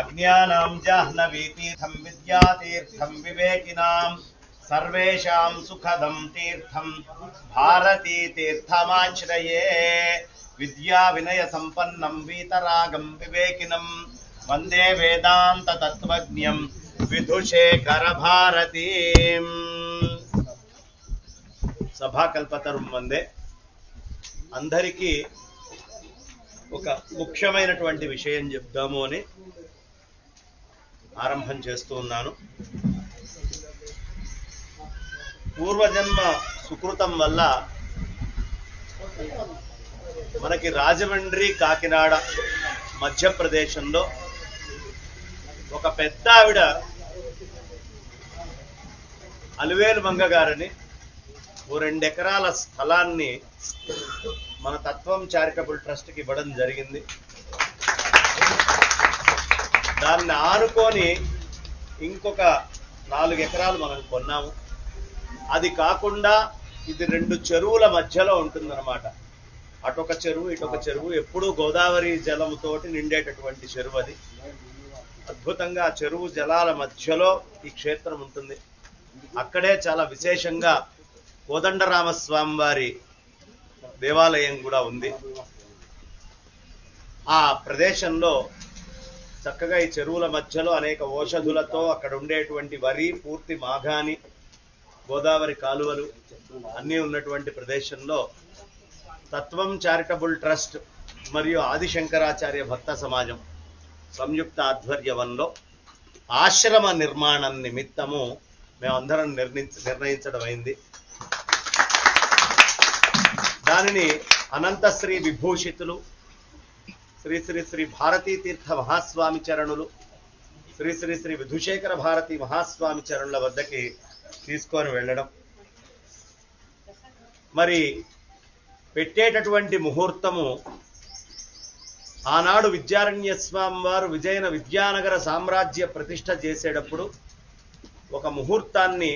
అజ్ఞానాం జాహ్నవీతీర్థం విద్యాతీర్థం వివేకినాం సర్వేషాం సుఖదం తీర్థం భారతీ తీర్థమాశ్రయే విద్యా వినయ సంపన్నం వీతరాగం వివేకినం వందే వేదాంత తత్వజ్ఞం విధుశేఖర భారతీం. సభాకల్పతరుం వందే. అందరికీ ఒక ముఖ్యమైనటువంటి విషయం చెప్దాము అని ఆరంభం చేస్తూ ఉన్నాను. పూర్వజన్మ సుకృతం వల్ల మనకి రాజమండ్రి కాకినాడ మధ్యప్రదేశంలో ఒక పెద్ద ఆవిడ అలివేలు మంగ గారిని 2 ఎకరాల స్థలాన్ని మన తత్వం చారిటబుల్ ట్రస్ట్కి ఇవ్వడం జరిగింది. దాన్ని ఆనుకొని ఇంకొక 4 ఎకరాలు మనం కొన్నాము. అది కాకుండా ఇది 2 చెరువుల మధ్యలో ఉంటుందన్నమాట. అటొక చెరువు ఇటొక చెరువు, ఎప్పుడూ గోదావరి జలంతోటి నిండేటటువంటి చెరువు. అది అద్భుతంగా ఆ చెరువు జలాల మధ్యలో ఈ క్షేత్రం ఉంటుంది. అక్కడే చాలా విశేషంగా కోదండరామస్వామి వారి దేవాలయం కూడా ఉంది. ఆ ప్రదేశంలో చక్కగా ఈ చెరువుల మధ్యలో అనేక ఔషధులతో అక్కడ ఉండేటువంటి వరి, పూర్తి మాగాని, గోదావరి కాలువలు అన్నీ ఉన్నటువంటి ప్రదేశంలో తత్వం చారిటబుల్ ట్రస్ట్ మరియు ఆదిశంకరాచార్య భక్త సమాజం సంయుక్త ఆధ్వర్యంలో ఆశ్రమ నిర్మాణం నిమిత్తము మేమందరం నిర్ణయించడం అయింది. దానిని అనంతశ్రీ విభూషితులు శ్రీ శ్రీ శ్రీ భారతీ తీర్థ మహాస్వామి చరణులు శ్రీ శ్రీ శ్రీ విధుశేఖర భారతీ మహాస్వామి చరణుల వద్దకి తీసుకొని వెళ్ళడం, మరి పెట్టేటటువంటి ముహూర్తము ఆనాడు విద్యారణ్య స్వామి వారు విజయనగర సామ్రాజ్య ప్రతిష్ఠ చేసేటప్పుడు ఒక ముహూర్తాన్ని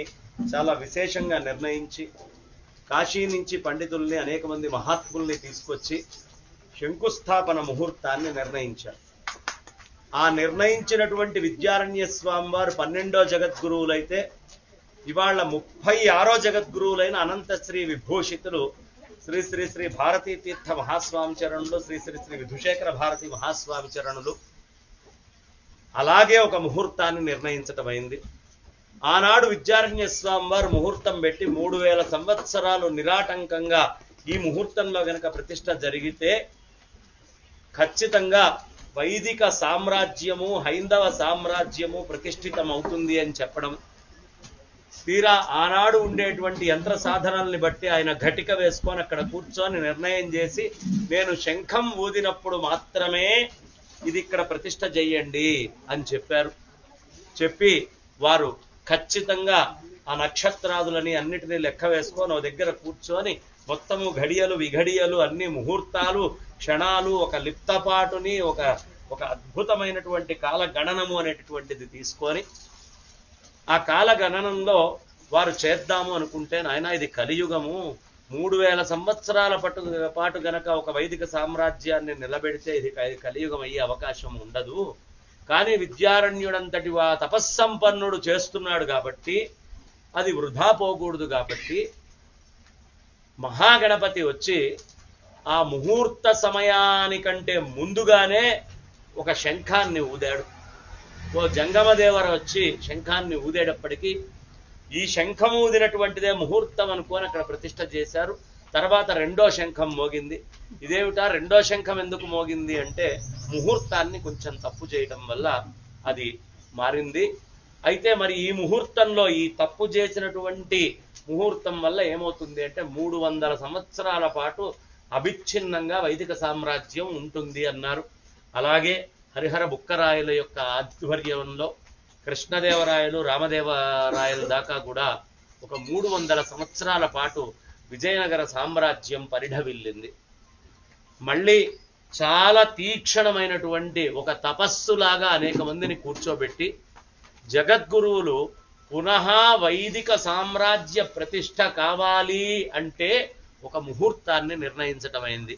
చాలా విశేషంగా నిర్ణయించి కాశీ నుంచి పండితుల్ని అనేక మంది మహాత్ముల్ని తీసుకొచ్చి శంకుస్థాపన ముహూర్తాన్ని నిర్ణయించారు. ఆ నిర్ణయించినటువంటి విద్యారణ్య స్వామి వారు 12వ జగద్గురువులైతే ఇవాళ 36వ జగద్గురువులైన అనంతశ్రీ విభూషితులు శ్రీ శ్రీ శ్రీ భారతీ తీర్థ మహాస్వామి చరణులు శ్రీ శ్రీ శ్రీ విధుశేఖర భారతీ మహాస్వామి చరణులు అలాగే ఒక ముహూర్తాన్ని నిర్ణయించటమైంది. ఆనాడు విద్యారణ్య స్వామి వారు ముహూర్తం పెట్టి 3000 సంవత్సరాలు నిరాటంకంగా ఈ ముహూర్తంలో గనక ప్రతిష్ఠ జరిగితే ఖచ్చితంగా వైదిక సామ్రాజ్యము, హైందవ సామ్రాజ్యము ప్రతిష్ఠితం అవుతుంది అని చెప్పడం. తీరా ఆనాడు ఉండేటువంటి యంత్ర సాధనాలని బట్టి ఆయన ఘటిక వేసుకొని అక్కడ కూర్చొని నిర్ణయం చేసి, నేను శంఖం ఊదినప్పుడు మాత్రమే ఇది ఇక్కడ ప్రతిష్ఠ చెయ్యండి అని చెప్పారు. చెప్పి వారు ఖచ్చితంగా ఆ నక్షత్రాదులని అన్నిటినీ లెక్క వేసుకొని ఓ దగ్గర కూర్చొని మొత్తము ఘడియలు విఘడియలు అన్ని ముహూర్తాలు క్షణాలు ఒక లిప్తపాటుని ఒక అద్భుతమైనటువంటి కాలగణనము అనేటటువంటిది తీసుకొని ఆ కాలగణనంలో వారు చేద్దాము అనుకుంటే, నాయన ఇది కలియుగము, 3000 సంవత్సరాల పాటు గనక ఒక వైదిక సామ్రాజ్యాన్ని నిలబెడితే ఇది కలియుగం అయ్యే అవకాశం ఉండదు. కానీ విద్యారణ్యుడంతటి తపస్సంపన్నుడు చేస్తున్నాడు కాబట్టి అది వృధా పోకూడదు. కాబట్టి మహాగణపతి వచ్చి ఆ ముహూర్త సమయానికంటే ముందుగానే ఒక శంఖాన్ని ఊదాడు. ఓ జంగమదేవర వచ్చి శంఖాన్ని ఊదేటప్పటికీ ఈ శంఖం ఊదినటువంటిదే ముహూర్తం అనుకొని అక్కడ ప్రతిష్ఠ చేశారు. తర్వాత 2వ శంఖం మోగింది. ఇదేమిటా 2వ శంఖం ఎందుకు మోగింది అంటే, ముహూర్తాన్ని కొంచెం తప్పు చేయడం వల్ల అది మారింది. అయితే మరి ఈ ముహూర్తంలో ఈ తప్పు చేసినటువంటి ముహూర్తం వల్ల ఏమవుతుంది అంటే 300 సంవత్సరాల పాటు అవిచ్ఛిన్నంగా వైదిక సామ్రాజ్యం ఉంటుంది అన్నారు. అలాగే హరిహర బుక్కరాయల యొక్క ఆధ్వర్యంలో కృష్ణదేవరాయలు రామదేవరాయల దాకా కూడా ఒక 300 సంవత్సరాల పాటు విజయనగర సామ్రాజ్యం పరిఢవిల్లింది. మళ్ళీ చాలా తీక్షణమైనటువంటి ఒక తపస్సులాగా అనేక మందిని కూర్చోబెట్టి జగద్గురువులు పునః వైదిక సామ్రాజ్య ప్రతిష్ఠ కావాలి అంటే ఒక ముహూర్తాన్ని నిర్ణయించటమైంది.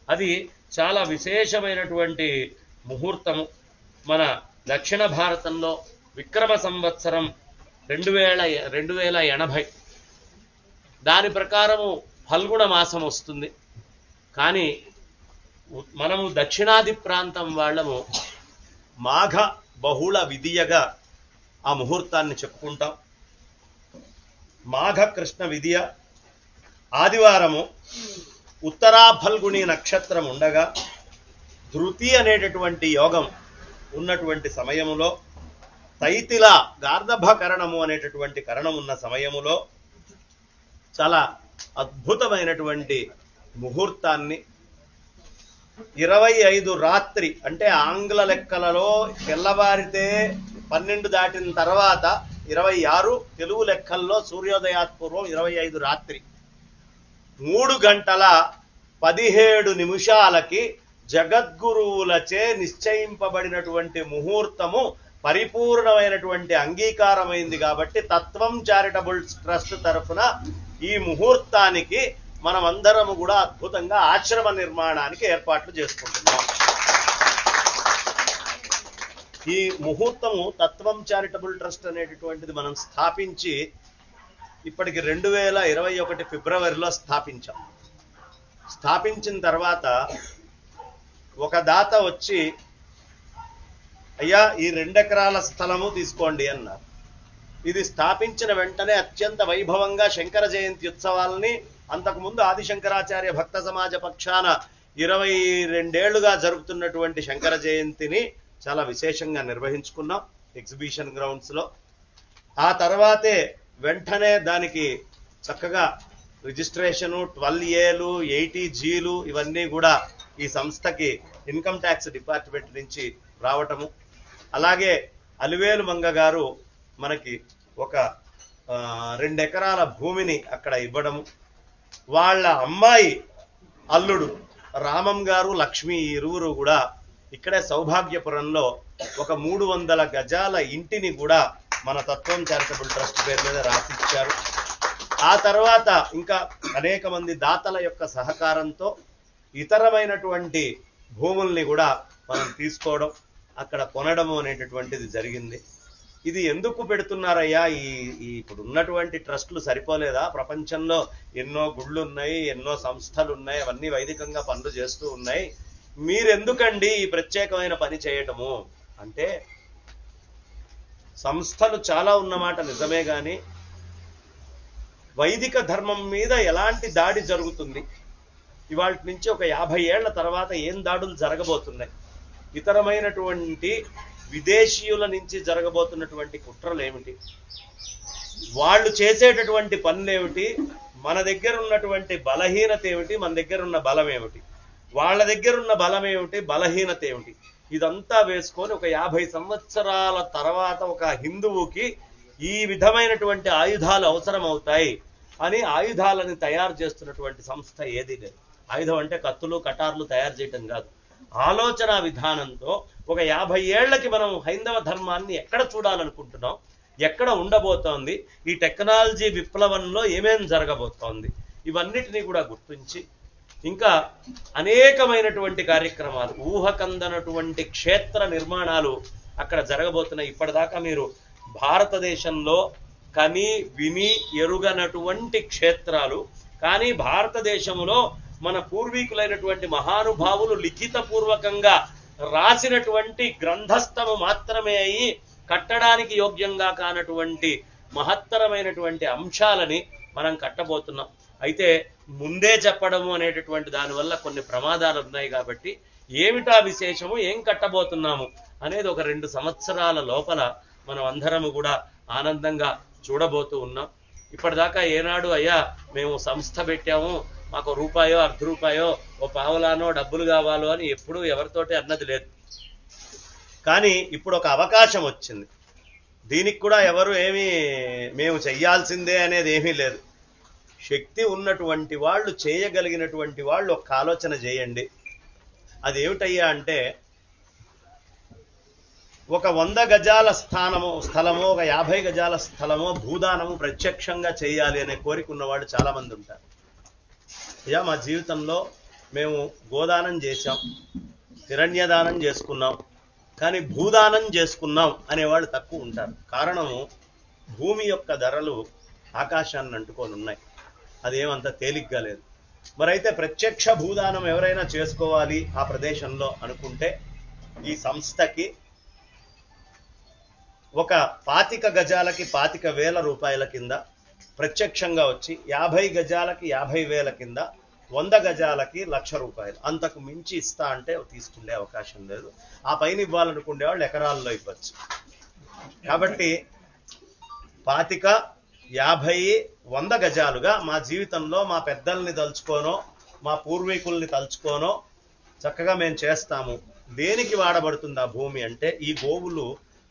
అది చాలా విశేషమైనటువంటి ముహూర్తము. మన దక్షిణ భారతంలో విక్రమ సంవత్సరం 2080 దాని ప్రకారము ఫల్గుణ మాసం వస్తుంది. కానీ మనము దక్షిణాది ప్రాంతం వాళ్ళము మాఘ బహుళ విధియగా ఆ ముహూర్తాన్ని చెప్పుకుంటాం. మాఘ కృష్ణ విధియ ఆదివారము ఉత్తరా ఫల్గుణి నక్షత్రం ఉండగా ధృతి అనేటటువంటి యోగం ఉన్నటువంటి సమయములో తైతిల గార్ధభకరణము అనేటటువంటి కరణం ఉన్న సమయములో చాలా అద్భుతమైనటువంటి ముహూర్తాన్ని 25 రాత్రి అంటే ఆంగ్ల లెక్కలలో తెల్లవారితే 12 దాటిన తర్వాత 26, తెలుగు లెక్కల్లో సూర్యోదయాత్పూర్వం 25 రాత్రి 3 గంటల 17 నిమిషాలకి జగద్గురువులచే నిశ్చయింపబడినటువంటి ముహూర్తము పరిపూర్ణమైనటువంటి అంగీకారమైంది. కాబట్టి తత్వం చారిటబుల్ ట్రస్ట్ తరఫున ఈ ముహూర్తానికి మనమందరము కూడా అద్భుతంగా ఆశ్రమ నిర్మాణానికి ఏర్పాట్లు చేసుకుంటున్నాం. ఈ ముహూర్తము తత్వం చారిటబుల్ ట్రస్ట్ అనేటటువంటిది మనం స్థాపించి ఇప్పటికి 2021 ఫిబ్రవరిలో స్థాపించాం. స్థాపించిన తర్వాత ఒక దాత వచ్చి, అయ్యా ఈ 2 ఎకరాల స్థలము తీసుకోండి అన్నారు. ఇది స్థాపించిన వెంటనే అత్యంత వైభవంగా శంకర జయంతి ఉత్సవాలని అంతకుముందు ఆదిశంకరాచార్య భక్త సమాజ పక్షాన 22 ఏళ్లుగా జరుపుతున్నటువంటి శంకర జయంతిని చాలా విశేషంగా నిర్వహించుకున్నాం ఎగ్జిబిషన్ గ్రౌండ్స్ లో. ఆ తర్వాతే వెంటనే దానికి చక్కగా రిజిస్ట్రేషను 12Aలు 80Gలు ఇవన్నీ కూడా ఈ సంస్థకి ఇన్కమ్ ట్యాక్స్ డిపార్ట్మెంట్ నుంచి రావటము. అలాగే అలివేలు మంగ గారు మనకి ఒక 2 ఎకరాల భూమిని అక్కడ ఇవ్వడము. వాళ్ళ అమ్మాయి అల్లుడు రామం గారు లక్ష్మి ఇరువురు కూడా ఇక్కడే సౌభాగ్యపురంలో ఒక 300 గజాల ఇంటిని కూడా మన తత్వం చారిటబుల్ ట్రస్ట్ పేరు మీద రాసిచ్చారు. ఆ తర్వాత ఇంకా అనేక మంది దాతల యొక్క సహకారంతో ఇతరమైనటువంటి భూముల్ని కూడా మనం తీసుకోవడం అక్కడ కొనడము అనేటటువంటిది జరిగింది. ఇది ఎందుకు పెడుతున్నారయ్యా, ఇప్పుడు ఉన్నటువంటి ట్రస్టులు సరిపోలేదా? ప్రపంచంలో ఎన్నో గుళ్ళు ఉన్నాయి, ఎన్నో సంస్థలు ఉన్నాయి, అవన్నీ వైదికంగా పనులు చేస్తూ ఉన్నాయి, మీరెందుకండి ఈ ప్రత్యేకమైన పని చేయటము అంటే, సంస్థలు చాలా ఉన్నమాట నిజమే, కానీ వైదిక ధర్మం మీద ఎలాంటి దాడి జరుగుతుంది, ఇవాళ నుంచి ఒక 50 ఏళ్ల తర్వాత ఏం దాడులు జరగబోతున్నాయి, ఇతరమైనటువంటి విదేశీయుల నుంచి జరగబోతున్నటువంటి కుట్రలు ఏమిటి, వాళ్ళు చేసేటటువంటి పనులు ఏమిటి, మన దగ్గర ఉన్నటువంటి బలహీనత ఏమిటి, మన దగ్గర ఉన్న బలం ఏమిటి, వాళ్ళ దగ్గర ఉన్న బలం ఏమిటి, బలహీనత ఏమిటి, ఇదంతా వేసుకొని ఒక 50 సంవత్సరాల తర్వాత ఒక హిందువుకి ఈ విధమైనటువంటి ఆయుధాలు అవసరం అవుతాయి అని ఆయుధాలను తయారు చేస్తున్నటువంటి సంస్థ ఏది లేదు. ఆయుధం అంటే కత్తులు కటార్లు తయారు చేయటం కాదు. ఆలోచన విధానంతో ఒక 50 ఏళ్లకి మనం హైందవ ధర్మాన్ని ఎక్కడ చూడాలనుకుంటున్నాం, ఎక్కడ ఉండబోతోంది, ఈ టెక్నాలజీ విప్లవంలో ఏమేం జరగబోతోంది, ఇవన్నిటినీ కూడా గుర్తించి ఇంకా అనేకమైనటువంటి కార్యక్రమాలు, ఊహకందనటువంటి క్షేత్ర నిర్మాణాలు అక్కడ జరగబోతున్నాయి. ఇప్పటిదాకా మీరు భారతదేశంలో కని విని ఎరుగనటువంటి క్షేత్రాలు, కానీ భారతదేశంలో మన పూర్వీకులైనటువంటి మహానుభావులు లిఖితపూర్వకంగా రాసినటువంటి గ్రంథస్థము మాత్రమే అయి కట్టడానికి యోగ్యంగా కానటువంటి మహత్తరమైనటువంటి అంశాలని మనం కట్టబోతున్నాం. అయితే ముందే చెప్పడము అనేటటువంటి దానివల్ల కొన్ని ప్రమాదాలు ఉన్నాయి. కాబట్టి ఏమిటా విశేషము, ఏం కట్టబోతున్నాము అనేది ఒక 2 సంవత్సరాల లోపల మనం అందరము కూడా ఆనందంగా చూడబోతూ ఉన్నాం. ఇప్పటిదాకా ఏనాడు అయ్యా మేము సంస్థ పెట్టాము, మాకు రూపాయో ₹1 ఓ పావలానో డబ్బులు కావాలో అని ఎప్పుడూ ఎవరితోటి అన్నది లేదు. కానీ ఇప్పుడు ఒక అవకాశం వచ్చింది, దీనికి కూడా ఎవరు ఏమీ మేము చెయ్యాల్సిందే అనేది ఏమీ లేదు. శక్తి ఉన్నటువంటి వాళ్ళు, చేయగలిగినటువంటి వాళ్ళు ఒక ఆలోచన చేయండి. అదేమిటయ్యా అంటే, ఒక 100 గజాల స్థలమో ఒక 50 గజాల స్థలమో భూదానము ప్రత్యక్షంగా చేయాలి అనే కోరిక ఉన్నవాళ్ళు చాలా మంది ఉంటారు. అయ్యా మా జీవితంలో మేము గోదానం చేశాం, హిరణ్యదానం చేసుకున్నాం, కానీ భూదానం చేసుకున్నాం అనేవాళ్ళు తక్కువ ఉంటారు. కారణము భూమి యొక్క ధరలు ఆకాశాన్ని అంటుకొని ఉన్నాయి, అదేమంత తేలిగ్గా లేదు. మరైతే ప్రత్యక్ష భూదానం ఎవరైనా చేసుకోవాలి ఆ ప్రదేశంలో అనుకుంటే ఈ సంస్థకి ఒక 25 గజాలకి 25,000 రూపాయల కింద ప్రత్యక్షంగా వచ్చి, 50 గజాలకి 50,000 కింద, 100 గజాలకి 1,00,000 రూపాయలు, అంతకు మించి ఇస్తా అంటే తీసుకునే అవకాశం లేదు. ఆ పైన ఇవ్వాలనుకునే వాళ్ళు ఎకరాల్లో ఇవ్వచ్చు. కాబట్టి 25, 50, 100 గజాలుగా మా జీవితంలో మా పెద్దల్ని తలుచుకోనో మా పూర్వీకుల్ని తలుచుకోనో చక్కగా మేము చేస్తాము. దేనికి వాడబడుతుంది ఆ భూమి అంటే, ఈ గోవులు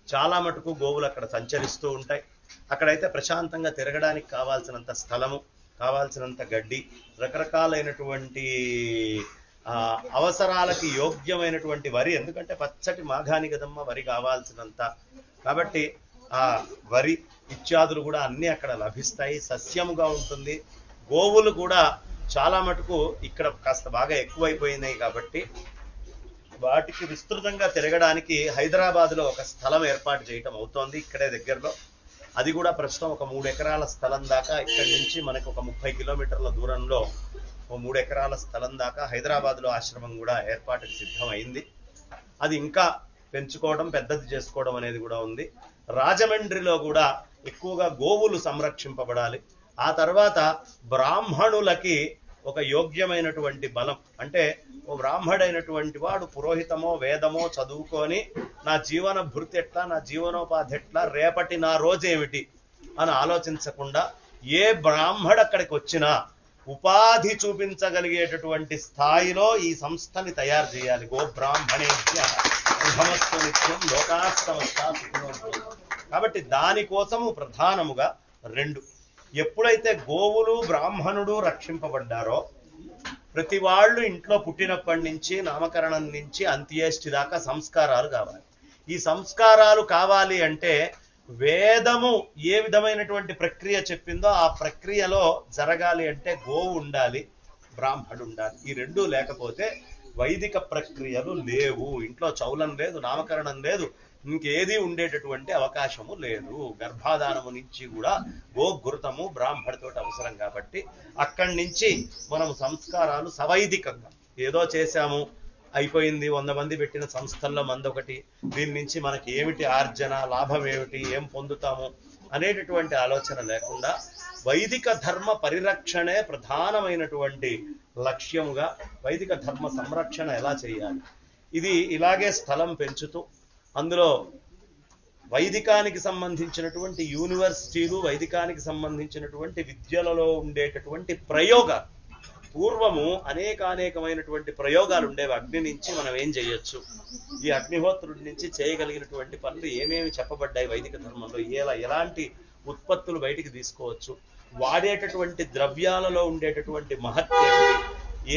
చాలా మటుకు గోవులు అక్కడ సంచరిస్తూ ఉంటాయి. అక్కడైతే ప్రశాంతంగా తిరగడానికి కావాల్సినంత స్థలము, కావాల్సినంత గడ్డి, రకరకాలైనటువంటి అవసరాలకి యోగ్యమైనటువంటి వరి, ఎందుకంటే పచ్చటి మాఘాని కదమ్మ వరి కావాల్సినంత. కాబట్టి ఆ వరి ఇత్యాదులు కూడా అన్నీ అక్కడ లభిస్తాయి, సస్యముగా ఉంటుంది. గోవులు కూడా చాలా మటుకు ఇక్కడ కాస్త బాగా ఎక్కువైపోయినాయి కాబట్టి వాటికి విస్తృతంగా తిరగడానికి హైదరాబాద్లో ఒక స్థలం ఏర్పాటు చేయటం అవుతోంది ఇక్కడే దగ్గరలో. అది కూడా ప్రస్తుతం ఒక 3 ఎకరాల స్థలం దాకా, ఇక్కడి నుంచి మనకు ఒక 30 కిలోమీటర్ల దూరంలో 3 ఎకరాల స్థలం దాకా హైదరాబాద్లో ఆశ్రమం కూడా ఏర్పాటుకు సిద్ధమైంది. అది ఇంకా పెంచుకోవడం, పెద్దది చేసుకోవడం అనేది కూడా ఉంది. రాజమండ్రిలో కూడా ఎక్కువగా గోవులు సంరక్షింపబడాలి. ఆ తర్వాత బ్రాహ్మణులకి ఒక యోగ్యమైనటువంటి బలం అంటే, ఓ బ్రాహ్మడైనటువంటి వాడు పురోహితమో వేదమో చదువుకొని నా జీవన భృతి ఎట్లా, నా జీవనోపాధి ఎట్లా, రేపటి నా రోజేమిటి అని ఆలోచించకుండా ఏ బ్రాహ్మడు అక్కడికి వచ్చినా ఉపాధి చూపించగలిగేటటువంటి స్థాయిలో ఈ సంస్థని తయారు చేయాలి. గో బ్రాహ్మణేభ్య శుభమస్తు నిత్యం లోకాస్తమస్తా సుఖినో భవంతు. కాబట్టి దానికోసము ప్రధానముగా 2, ఎప్పుడైతే గోవులు బ్రాహ్మణుడు రక్షింపబడ్డారో, ప్రతి వాళ్ళు ఇంట్లో పుట్టినప్పటి నుంచి నామకరణం నుంచి అంత్యేష్టి దాకా సంస్కారాలు కావాలి. ఈ సంస్కారాలు కావాలి అంటే వేదము ఏ విధమైనటువంటి ప్రక్రియ చెప్పిందో ఆ ప్రక్రియలో జరగాలి అంటే గోవు ఉండాలి, బ్రాహ్మణుడు ఉండాలి. ఈ 2 లేకపోతే వైదిక ప్రక్రియలు లేవు. ఇంట్లో చౌలం లేదు, నామకరణం లేదు, ఇంకేది ఉండేటటువంటి అవకాశము లేదు. గర్భాధానము నుంచి కూడా గోఘృతము బ్రాహ్మడితో అవసరం. కాబట్టి అక్కడి నుంచి మనం సంస్కారాలు సవైదికంగా, ఏదో చేశాము అయిపోయింది, 100 మంది పెట్టిన సంస్థల్లో మందొకటి, దీని నుంచి మనకి ఏమిటి ఆర్జన, లాభం ఏమిటి, ఏం పొందుతాము అనేటటువంటి ఆలోచన లేకుండా వైదిక ధర్మ పరిరక్షణే ప్రధానమైనటువంటి లక్ష్యముగా వైదిక ధర్మ సంరక్షణ ఎలా చేయాలి, ఇది ఇలాగే స్థలం పెంచుతూ అందులో వైదికానికి సంబంధించినటువంటి యూనివర్సిటీలు, వైదికానికి సంబంధించినటువంటి విద్యలలో ఉండేటటువంటి ప్రయోగాలు, పూర్వము అనేకమైనటువంటి ప్రయోగాలు ఉండేవి. అగ్ని నుంచి మనం ఏం చేయొచ్చు, ఈ అగ్నిహోత్రుడి నుంచి చేయగలిగినటువంటి పనులు ఏమేమి చెప్పబడ్డాయి వైదిక ధర్మంలో, ఎలాంటి ఉత్పత్తులు బయటికి తీసుకోవచ్చు, వాడేటటువంటి ద్రవ్యాలలో ఉండేటటువంటి మహత్యేమిటి,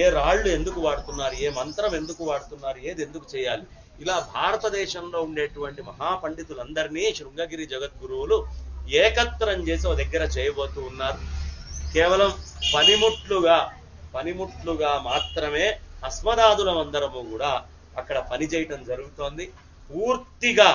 ఏ రాళ్ళు ఎందుకు వాడుతున్నారు, ఏ మంత్రం ఎందుకు వాడుతున్నారు, ఏది ఎందుకు చేయాలి, ఇలా భారతదేశంలో ఉండేటువంటి మహాపండితులందరినీ శృంగగిరి జగద్గురువులు ఏకత్రం చేసి ఒక దగ్గర చేయబోతూ ఉన్నారు. కేవలం పనిముట్లుగా మాత్రమే అస్మదాదులమందరము కూడా అక్కడ పనిచేయటం జరుగుతోంది. పూర్తిగా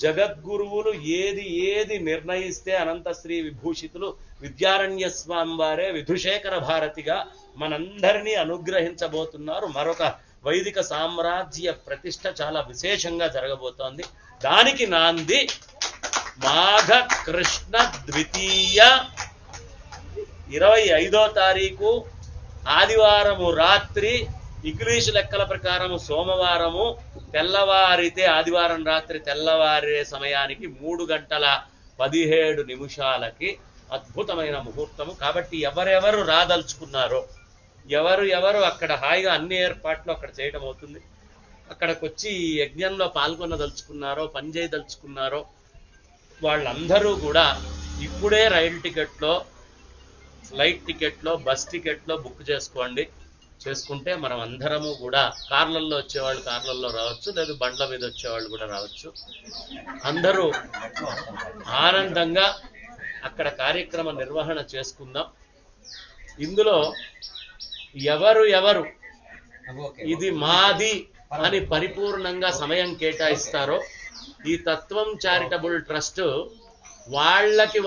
జగద్గురువులు ఏది నిర్ణయిస్తే అనంత శ్రీ విభూషితులు విద్యారణ్య స్వామి వారే విధుశేఖర భారతిగా మనందరినీ అనుగ్రహించబోతున్నారు. మరొక వైదిక సామ్రాజ్య ప్రతిష్ట చాలా విశేషంగా జరగబోతోంది. దానికి నాంది మాఘ కృష్ణ ద్వితీయ 25వ తారీఖు ఆదివారము రాత్రి, ఇంగ్లీషు లెక్కల ప్రకారము సోమవారము తెల్లవారితే ఆదివారం రాత్రి తెల్లవారే సమయానికి 3:17 అద్భుతమైన ముహూర్తము. కాబట్టి ఎవరెవరు రాదలుచుకున్నారో, ఎవరు అక్కడ హాయిగా అన్ని ఏర్పాట్లు అక్కడ చేయడం అవుతుంది. అక్కడికి వచ్చి ఈ యజ్ఞంలో పాల్గొనదలుచుకున్నారో, పనిచేయదలుచుకున్నారో వాళ్ళందరూ కూడా ఇప్పుడే రైలు టికెట్లో, ఫ్లైట్ టికెట్లో, బస్ టికెట్లో బుక్ చేసుకుంటే మనం అందరము కూడా కార్లల్లో వచ్చేవాళ్ళు కార్లల్లో రావచ్చు, లేదు బండ్ల మీద వచ్చేవాళ్ళు కూడా రావచ్చు. అందరూ ఆనందంగా అక్కడ కార్యక్రమ నిర్వహణ చేసుకుందాం. ఇందులో ఎవరు ఇది మాది అని పరిపూర్ణంగా సమయం కేటాయిస్తారో ఈ తత్వం చారిటబుల్ ట్రస్ట్ వాళ్ళకి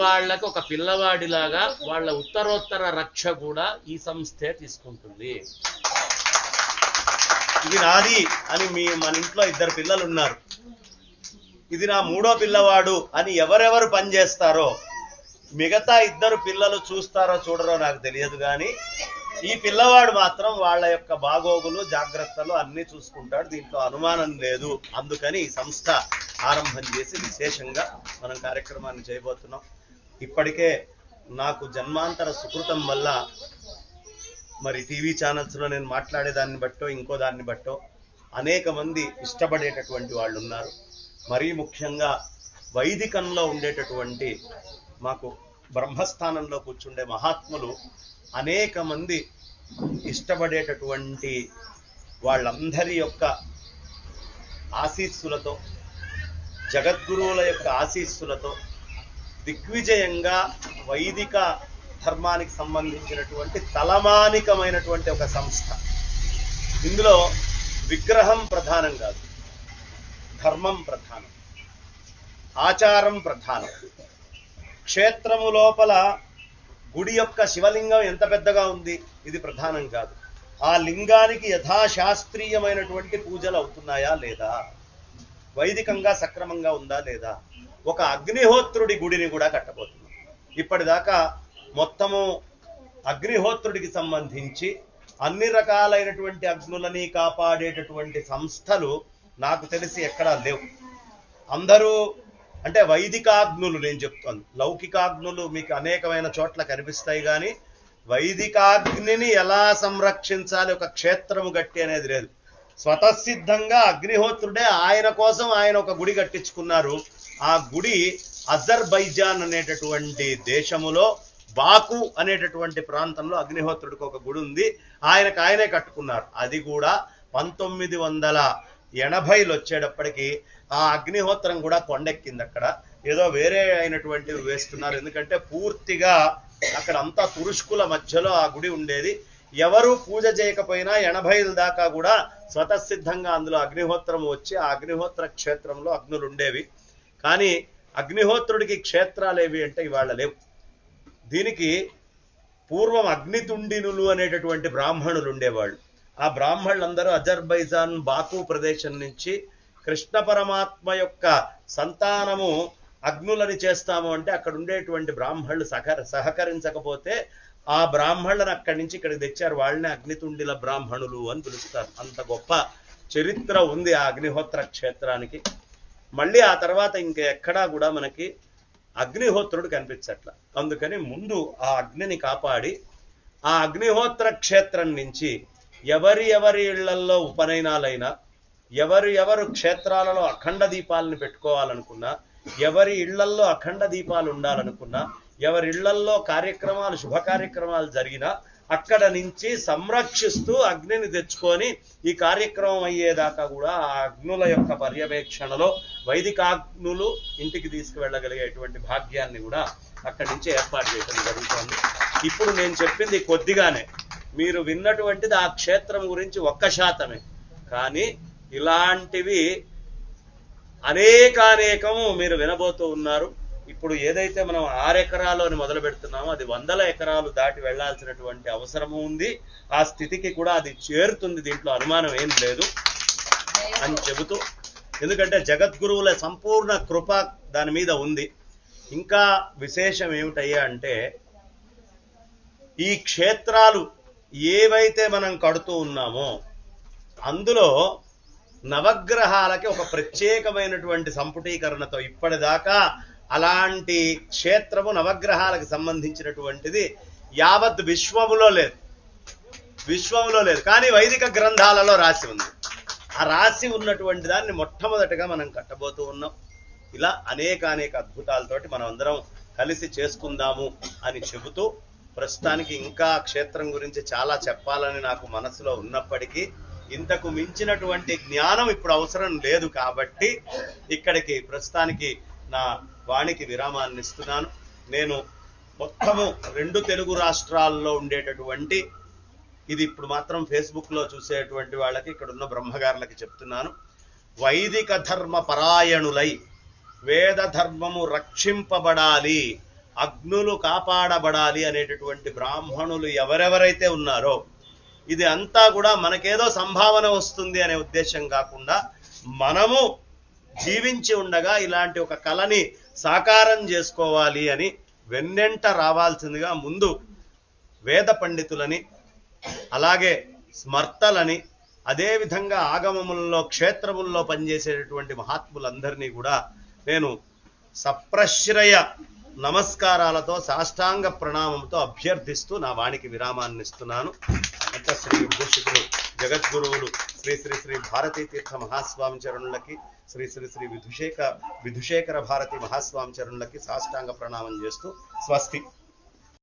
ఒక పిల్లవాడిలాగా వాళ్ళ ఉత్తరోత్తర రక్ష కూడా ఈ సంస్థే తీసుకుంటుంది. ఇది నాది అని మన ఇంట్లో 2 పిల్లలు ఉన్నారు, ఇది నా 3వ పిల్లవాడు అని ఎవరెవరు పనిచేస్తారో మిగతా 2 పిల్లలు చూస్తారో చూడరో నాకు తెలియదు, కానీ ఈ పిల్లవాడు మాత్రం వాళ్ళ యొక్క బాగోగులు జాగ్రత్తలు అన్నీ చూసుకుంటాడు, దీంట్లో అనుమానం లేదు. అందుకని ఈ సంస్థ ఆరంభం చేసి విశేషంగా మనం కార్యక్రమాన్ని చేయబోతున్నాం. ఇప్పటికే నాకు జన్మాంతర సుకృతం వల్ల మరి టీవీ ఛానల్స్లో నేను మాట్లాడేదాన్ని బట్టో ఇంకో దాన్ని బట్టో అనేక మంది ఇష్టపడేటటువంటి వాళ్ళు ఉన్నారు. మరీ ముఖ్యంగా వైదికంలో ఉండేటటువంటి మాకు బ్రహ్మస్థానంలో కూర్చుండే మహాత్ములు అనేక మంది ఇష్టపడేటటువంటి వాళ్ళందరి యొక్క ఆశీస్సులతో, జగద్గురువుల యొక్క ఆశీస్సులతో దిగ్విజయంగా వైదిక ధర్మానికి సంబంధించినటువంటి తలమానికమైనటువంటి ఒక సంస్థ. ఇందులో విగ్రహం ప్రధానం కాదు, ధర్మం ప్రధానం, ఆచారం ప్రధానం. క్షేత్రము లోపల గుడి యొక్క శివలింగం ఎంత పెద్దగా ఉంది ఇది ప్రధానం కాదు, ఆ లింగానికి యథాశాస్త్రీయమైనటువంటి పూజలు అవుతున్నాయా లేదా, వైదికంగా సక్రమంగా ఉందా లేదా. ఒక అగ్నిహోత్రుడి గుడిని కూడా కట్టబోతున్నాం. ఇప్పటిదాకా మొత్తము అగ్నిహోత్రుడికి సంబంధించి అన్ని రకాలైనటువంటి అగ్నులని కాపాడేటటువంటి సంస్థలు నాకు తెలిసి ఎక్కడా లేవు. అందరూ అంటే వైదికాగ్నులు నేను చెప్తాను, లౌకికాగ్నులు మీకు అనేకమైన చోట్ల కనిపిస్తాయి, కానీ వైదికాగ్నిని ఎలా సంరక్షించాలి, ఒక క్షేత్రము గట్టి అనేది లేదు. స్వతసిద్ధంగా అగ్నిహోత్రుడే ఆయన కోసం ఆయన ఒక గుడి కట్టించుకున్నారు. ఆ గుడి అజర్బైజాన్ అనేటటువంటి దేశములో బాకు అనేటటువంటి ప్రాంతంలో అగ్నిహోత్రుడికి ఒక గుడి ఉంది, ఆయనే కట్టుకున్నారు. అది కూడా 1980 వచ్చేటప్పటికి ఆ అగ్నిహోత్రం కూడా కొండెక్కింది. అక్కడ ఏదో వేరే అయినటువంటివి వేస్తున్నారు, ఎందుకంటే పూర్తిగా అక్కడ అంతా తురుష్కుల మధ్యలో ఆ గుడి ఉండేది. ఎవరు పూజ చేయకపోయినా 80 దాకా కూడా స్వతసిద్ధంగా అందులో అగ్నిహోత్రం వచ్చి ఆ అగ్నిహోత్ర క్షేత్రంలో అగ్నులు ఉండేవి. కానీ అగ్నిహోత్రుడికి క్షేత్రాలు ఏవి అంటే ఇవాళ లేవు. దీనికి పూర్వం అగ్నితుండినులు అనేటటువంటి బ్రాహ్మణులు ఉండేవాళ్ళు. ఆ బ్రాహ్మణులందరూ అజర్బైజాన్ బాకు ప్రదేశం నుంచి కృష్ణ పరమాత్మ యొక్క సంతానము అగ్నులని చేస్తాము అంటే అక్కడ ఉండేటువంటి బ్రాహ్మణులు సహకరించకపోతే ఆ బ్రాహ్మణులను అక్కడి నుంచి ఇక్కడికి తెచ్చారు. వాళ్ళని అగ్నితుండిల బ్రాహ్మణులు అని పిలుస్తారు. అంత గొప్ప చరిత్ర ఉంది ఆ అగ్నిహోత్ర క్షేత్రానికి. మళ్ళీ ఆ తర్వాత ఇంకెక్కడా కూడా మనకి అగ్నిహోత్రుడు కనిపించట్ల. అందుకని ముందు ఆ అగ్నిని కాపాడి ఆ అగ్నిహోత్ర క్షేత్రం నుంచి ఎవరి ఇళ్లల్లో ఉపనయనాలైనా, ఎవరు క్షేత్రాలలో అఖండ దీపాలను పెట్టుకోవాలనుకున్నా, ఎవరి ఇళ్లల్లో అఖండ దీపాలు ఉండాలనుకున్నా, ఎవరి ఇళ్లల్లో కార్యక్రమాలు శుభ కార్యక్రమాలు జరిగినా అక్కడ నుంచి సంరక్షిస్తూ అగ్నిని తెచ్చుకొని ఈ కార్యక్రమం అయ్యేదాకా కూడా ఆ అగ్నుల యొక్క పర్యవేక్షణలో వైదికాగ్నులు ఇంటికి తీసుకువెళ్ళగలిగేటువంటి భాగ్యాన్ని కూడా అక్కడి నుంచి ఏర్పాటు చేయడం జరుగుతోంది. ఇప్పుడు నేను చెప్పింది కొద్దిగానే, మీరు విన్నటువంటిది ఆ క్షేత్రం గురించి 1% కానీ ఇలాంటివి అనేకానేకము మీరు వినబోతూ ఉన్నారు. ఇప్పుడు ఏదైతే మనం 6 ఎకరాలని మొదలు పెడుతున్నామో అది 100 ఎకరాలు దాటి వెళ్లాల్సినటువంటి అవసరము ఉంది. ఆ స్థితికి కూడా అది చేరుతుంది, దీంట్లో అనుమానం ఏం లేదు అని చెబుతూ, ఎందుకంటే జగద్గురువుల సంపూర్ణ కృప దాని మీద ఉంది. ఇంకా విశేషం ఏమిటయ్యా అంటే ఈ క్షేత్రాలు ఏవైతే మనం కడుతూ ఉన్నామో అందులో నవగ్రహాలకి ఒక ప్రత్యేకమైనటువంటి సంపుటీకరణతో ఇప్పటిదాకా అలాంటి క్షేత్రము నవగ్రహాలకు సంబంధించినటువంటిది యావత్ విశ్వములో లేదు. కానీ వైదిక గ్రంథాలలో రాసి ఉంది. ఆ రాసి ఉన్నటువంటి దాన్ని మొట్టమొదటిగా మనం కట్టబోతూ ఉన్నాం. ఇలా అనేక అద్భుతాలతోటి మనం అందరం కలిసి చేసుకుందాము అని చెబుతూ, ప్రస్తుతానికి ఇంకా క్షేత్రం గురించి చాలా చెప్పాలని నాకు మనసులో ఉన్నప్పటికీ ఇంతకు మించినటువంటి జ్ఞానం ఇప్పుడు అవసరం లేదు కాబట్టి ఇక్కడికి ప్రస్తుతానికి నా వాణికి విరామాన్ని ఇస్తున్నాను. నేను మొత్తము 2 తెలుగు రాష్ట్రాల్లో ఉండేటటువంటి ఇది ఇప్పుడు మాత్రం ఫేస్బుక్లో చూసేటువంటి వాళ్ళకి, ఇక్కడ ఉన్న బ్రహ్మగారులకి చెప్తున్నాను. వైదిక ధర్మ పరాయణులై వేద ధర్మము రక్షింపబడాలి, అగ్నులు కాపాడబడాలి అనేటటువంటి బ్రాహ్మణులు ఎవరెవరైతే ఉన్నారో, ఇది అంతా కూడా మనకేదో సంభావన వస్తుంది అనే ఉద్దేశం కాకుండా మనము జీవించి ఉండగా ఇలాంటి ఒక కళని సాకారం చేసుకోవాలి అని వెన్నెంట రావాల్సిందిగా ముందు వేద పండితులని, అలాగే స్మర్తలని, అదేవిధంగా ఆగమములలో క్షేత్రముల్లో పనిచేసేటటువంటి మహాత్ములందరినీ కూడా నేను సప్రశ్రయ నమస్కారాలతో సాష్టాంగ ప్రణామంతో అభ్యర్థిస్తూ నా వాణికి విరామాన్ని ఇస్తున్నాను. అంత శ్రీ విభూషితులు జగద్గురువులు శ్రీ శ్రీ శ్రీ భారతీ తీర్థ మహాస్వామి చరణులకి, శ్రీ శ్రీ శ్రీ విధుశేఖర భారతి మహాస్వామి చరణులకి సాష్టాంగ ప్రణామం చేస్తూ స్వస్తి.